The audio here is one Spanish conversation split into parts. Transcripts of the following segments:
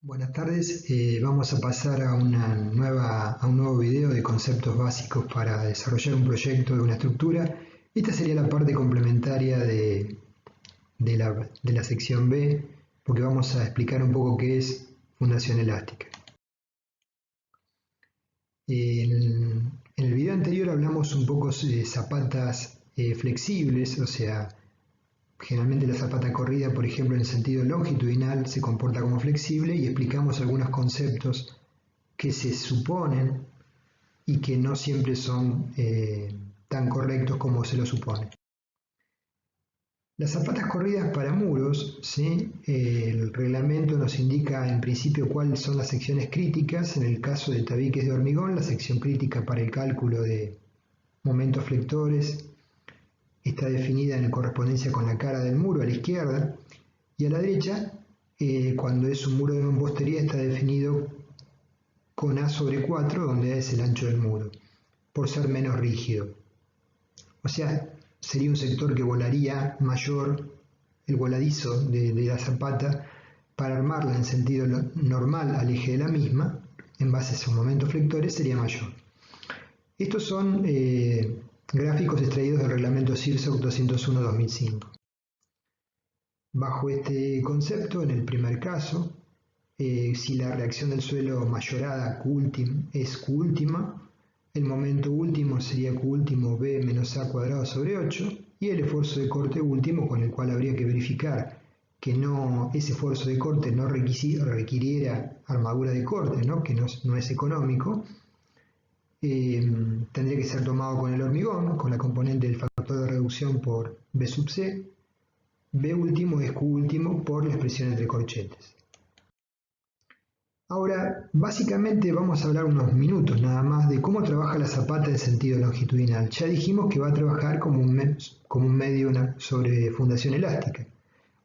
Buenas tardes, vamos a pasar a un nuevo video de conceptos básicos para desarrollar un proyecto de una estructura. Esta sería la parte complementaria de la sección B, porque vamos a explicar un poco qué es fundación elástica. En el video anterior hablamos un poco de zapatas flexibles, o sea, generalmente la zapata corrida, por ejemplo, en sentido longitudinal, se comporta como flexible y explicamos algunos conceptos que se suponen y que no siempre son tan correctos como se lo supone. Las zapatas corridas para muros, ¿sí? El reglamento nos indica en principio cuáles son las secciones críticas. En el caso de tabiques de hormigón, la sección crítica para el cálculo de momentos flectores está definida en correspondencia con la cara del muro a la izquierda, y a la derecha, cuando es un muro de mampostería, está definido con A sobre 4, donde A es el ancho del muro, por ser menos rígido. O sea, sería un sector que volaría mayor, el voladizo de la zapata, para armarla en sentido normal al eje de la misma, en base a sus momentos flectores, sería mayor. Estos son gráficos extraídos del reglamento CIRSOC 201-2005. Bajo este concepto, en el primer caso, si la reacción del suelo mayorada Q es Q última, el momento último sería Q último B menos A cuadrado sobre 8, y el esfuerzo de corte último, con el cual habría que verificar que ese esfuerzo de corte no requiriera armadura de corte, ¿no? Que no es económico, tendría que ser tomado con el hormigón, con la componente del factor de reducción por B sub C. B último es Q último por la expresión entre corchetes. Ahora, básicamente vamos a hablar unos minutos nada más de cómo trabaja la zapata en sentido longitudinal. Ya dijimos que va a trabajar como un medio sobre fundación elástica.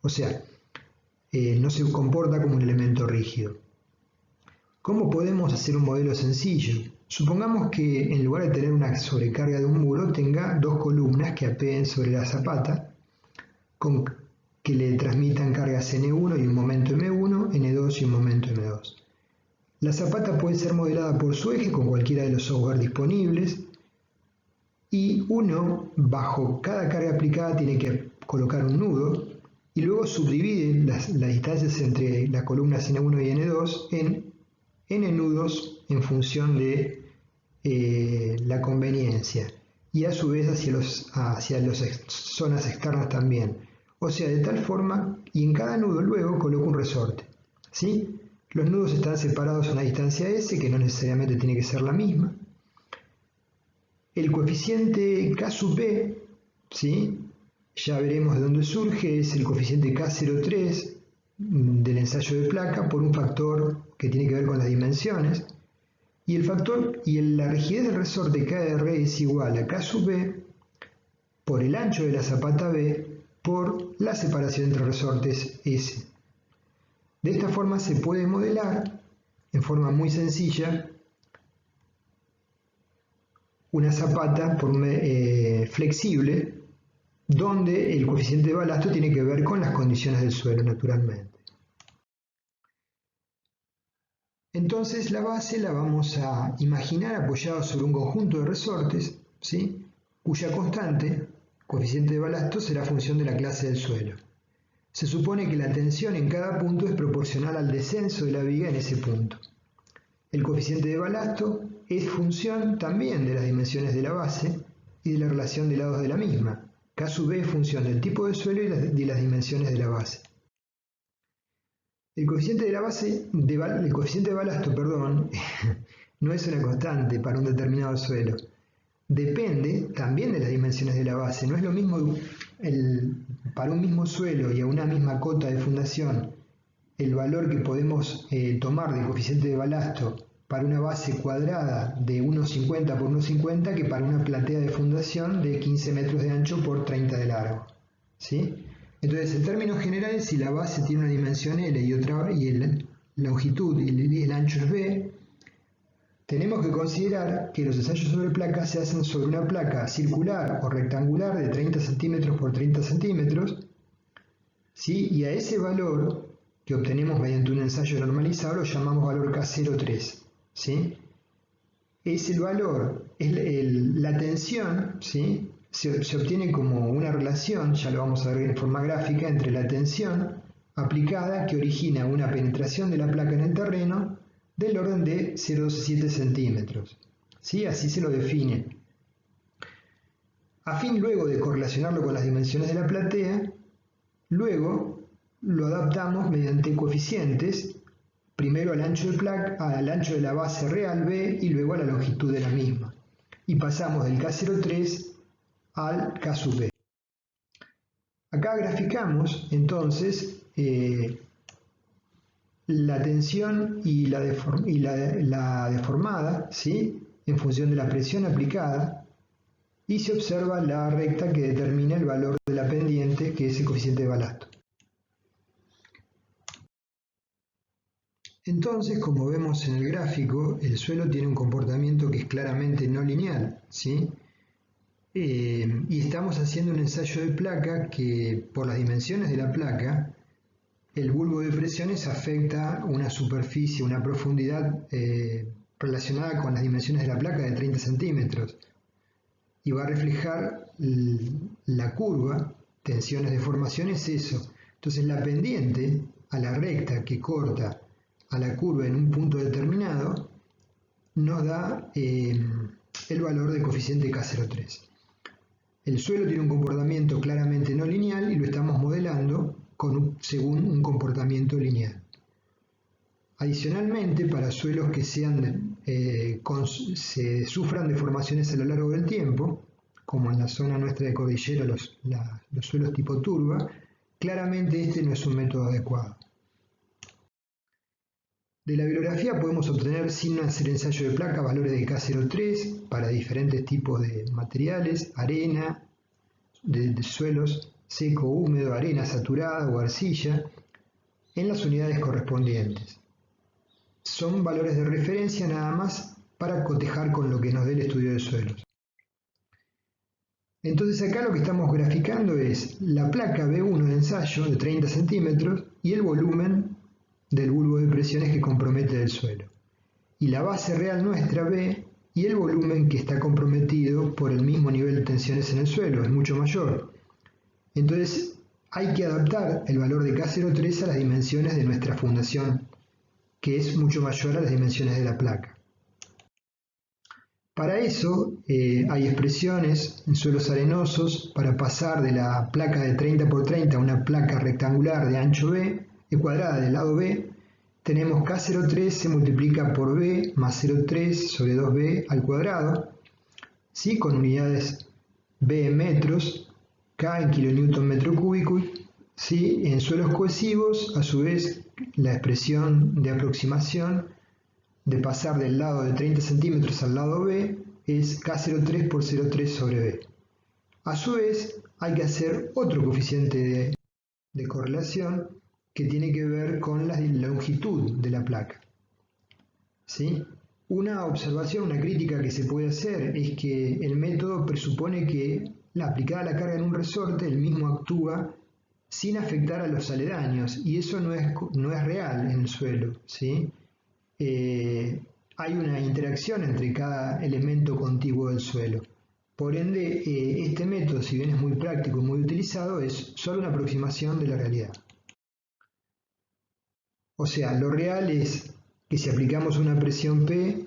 O sea, no se comporta como un elemento rígido. ¿Cómo podemos hacer un modelo sencillo? Supongamos que en lugar de tener una sobrecarga de un muro, tenga dos columnas que apeen sobre la zapata, que le transmitan cargas N1 y un momento M1, N2 y un momento M2. La zapata puede ser modelada por su eje con cualquiera de los software disponibles, y uno, bajo cada carga aplicada, tiene que colocar un nudo, y luego subdivide las distancias entre las columnas N1 y N2 en N nudos en función de la conveniencia, y a su vez hacia las zonas externas también. O sea, de tal forma, y en cada nudo luego coloco un resorte, ¿sí? Los nudos están separados a una distancia S, que no necesariamente tiene que ser la misma. El coeficiente K sub B, ¿sí? Ya veremos de dónde surge, es el coeficiente K03 del ensayo de placa por un factor que tiene que ver con las dimensiones. Y la rigidez del resorte KR es igual a K sub B por el ancho de la zapata B por la separación entre resortes S. De esta forma se puede modelar en forma muy sencilla una zapata flexible, donde el coeficiente de balasto tiene que ver con las condiciones del suelo, naturalmente. Entonces la base la vamos a imaginar apoyada sobre un conjunto de resortes, ¿sí? Cuya constante, coeficiente de balasto, será función de la clase del suelo. Se supone que la tensión en cada punto es proporcional al descenso de la viga en ese punto. El coeficiente de balasto es función también de las dimensiones de la base y de la relación de lados de la misma. K sub B es función del tipo de suelo y de las dimensiones de la base. El coeficiente de balasto, no es una constante para un determinado suelo. Depende también de las dimensiones de la base. No es lo mismo para un mismo suelo y a una misma cota de fundación el valor que podemos tomar del coeficiente de balasto para una base cuadrada de 1,50 por 1,50 que para una platea de fundación de 15 metros de ancho por 30 de largo, ¿sí? Entonces, en términos generales, si la base tiene una dimensión L y la longitud y el ancho es B, tenemos que considerar que los ensayos sobre placa se hacen sobre una placa circular o rectangular de 30 centímetros por 30 centímetros, ¿sí? Y a ese valor que obtenemos mediante un ensayo normalizado lo llamamos valor K03, ¿sí? Es el valor, la tensión, ¿sí? Se obtiene como una relación, ya lo vamos a ver en forma gráfica, entre la tensión aplicada que origina una penetración de la placa en el terreno del orden de 0,17 centímetros. ¿Sí? Así se lo define. A fin luego de correlacionarlo con las dimensiones de la platea, luego lo adaptamos mediante coeficientes, primero al ancho de la base real B y luego a la longitud de la misma. Y pasamos del K03 al K sub B. Acá graficamos entonces la tensión y la deformada, ¿sí? En función de la presión aplicada, y se observa la recta que determina el valor de la pendiente, que es el coeficiente de balasto. Entonces, como vemos en el gráfico, el suelo tiene un comportamiento que es claramente no lineal, ¿sí? Y estamos haciendo un ensayo de placa que, por las dimensiones de la placa, el bulbo de presiones afecta una superficie, una profundidad relacionada con las dimensiones de la placa de 30 centímetros y va a reflejar la curva, tensiones de formación es eso. Entonces la pendiente a la recta que corta a la curva en un punto determinado nos da el valor del coeficiente K03. El suelo tiene un comportamiento claramente no lineal y lo estamos modelando según un comportamiento lineal. Adicionalmente, para suelos que se sufran deformaciones a lo largo del tiempo, como en la zona nuestra de cordillera, los suelos tipo turba, claramente este no es un método adecuado. De la bibliografía podemos obtener, sin hacer ensayo de placa, valores de K03 para diferentes tipos de materiales, arena, de suelos seco, húmedo, arena saturada o arcilla, en las unidades correspondientes. Son valores de referencia nada más para cotejar con lo que nos dé el estudio de suelos. Entonces acá lo que estamos graficando es la placa B1 de ensayo de 30 centímetros y el volumen del bulbo de presiones que compromete el suelo. Y la base real nuestra B y el volumen que está comprometido por el mismo nivel de tensiones en el suelo, es mucho mayor. Entonces hay que adaptar el valor de K03 a las dimensiones de nuestra fundación, que es mucho mayor a las dimensiones de la placa. Para eso hay expresiones en suelos arenosos para pasar de la placa de 30 por 30 a una placa rectangular de ancho B, cuadrada del lado B. Tenemos K03 se multiplica por B más 0,3 sobre 2B al cuadrado, ¿sí? Con unidades B en metros, K en kilonewton metro cúbico, ¿sí? En suelos cohesivos, a su vez, la expresión de aproximación de pasar del lado de 30 centímetros al lado B es K03 por 0,3 sobre B. A su vez, hay que hacer otro coeficiente de correlación que tiene que ver con la longitud de la placa, ¿sí? Una observación, una crítica que se puede hacer es que el método presupone que aplicada la carga en un resorte, el mismo actúa sin afectar a los aledaños, y eso no es real en el suelo, ¿sí? Hay una interacción entre cada elemento contiguo del suelo. Por ende, este método, si bien es muy práctico y muy utilizado, es solo una aproximación de la realidad. O sea, lo real es que si aplicamos una presión P,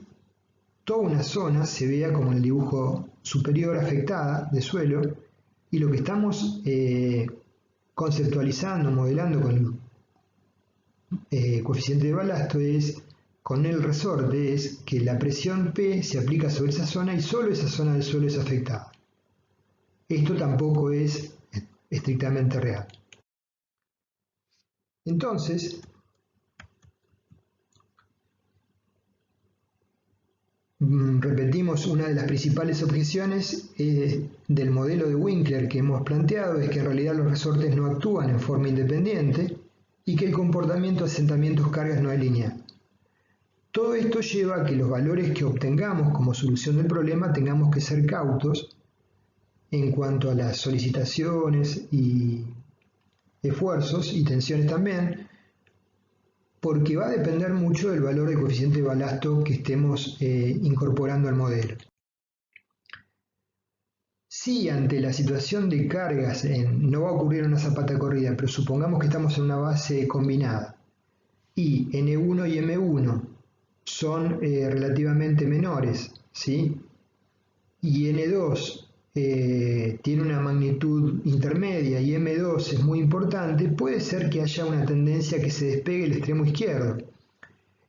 toda una zona se vea como el dibujo superior afectada de suelo, y lo que estamos conceptualizando, modelando con el coeficiente de balasto con el resorte es que la presión P se aplica sobre esa zona y solo esa zona del suelo es afectada. Esto tampoco es estrictamente real. Entonces, repetimos, una de las principales objeciones del modelo de Winkler que hemos planteado es que en realidad los resortes no actúan en forma independiente y que el comportamiento de asentamientos-cargas no es lineal. Todo esto lleva a que los valores que obtengamos como solución del problema tengamos que ser cautos en cuanto a las solicitaciones y esfuerzos y tensiones también, porque va a depender mucho del valor de coeficiente de balasto que estemos incorporando al modelo. Si ante la situación de cargas no va a ocurrir una zapata corrida, pero supongamos que estamos en una base combinada y N1 y M1 son relativamente menores, ¿sí? Y N2 tiene una magnitud intermedia y M2 es muy importante, puede ser que haya una tendencia a que se despegue el extremo izquierdo,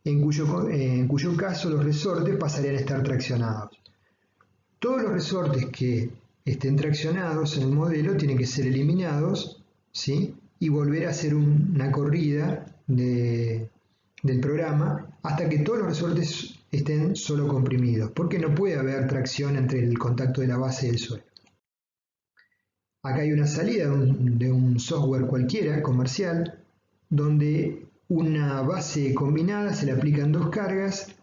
en cuyo caso los resortes pasarían a estar traccionados. Todos los resortes que estén traccionados en el modelo tienen que ser eliminados, ¿sí? Y volver a hacer una corrida del programa hasta que todos los resortes estén solo comprimidos, porque no puede haber tracción entre el contacto de la base y el suelo. Acá hay una salida de un software cualquiera, comercial, donde una base combinada se le aplican dos cargas,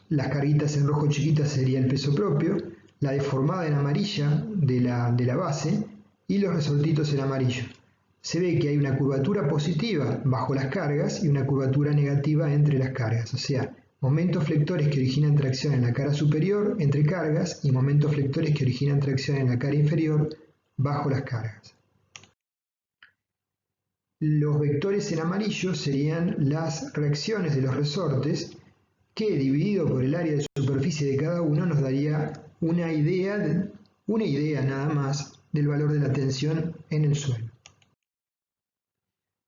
las carguitas en rojo chiquitas sería el peso propio, la deformada en amarilla de la base y los resortitos en amarillo. Se ve que hay una curvatura positiva bajo las cargas y una curvatura negativa entre las cargas, o sea, momentos flectores que originan tracción en la cara superior entre cargas y momentos flectores que originan tracción en la cara inferior bajo las cargas. Los vectores en amarillo serían las reacciones de los resortes que dividido por el área de superficie de cada uno nos daría una idea nada más del valor de la tensión en el suelo.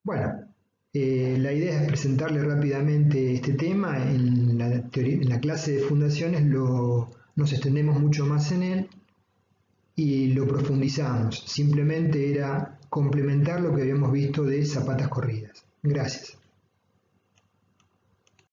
Bueno, la idea es presentarle rápidamente este tema. En la clase de fundaciones nos extendemos mucho más en él y lo profundizamos. Simplemente era complementar lo que habíamos visto de zapatas corridas. Gracias.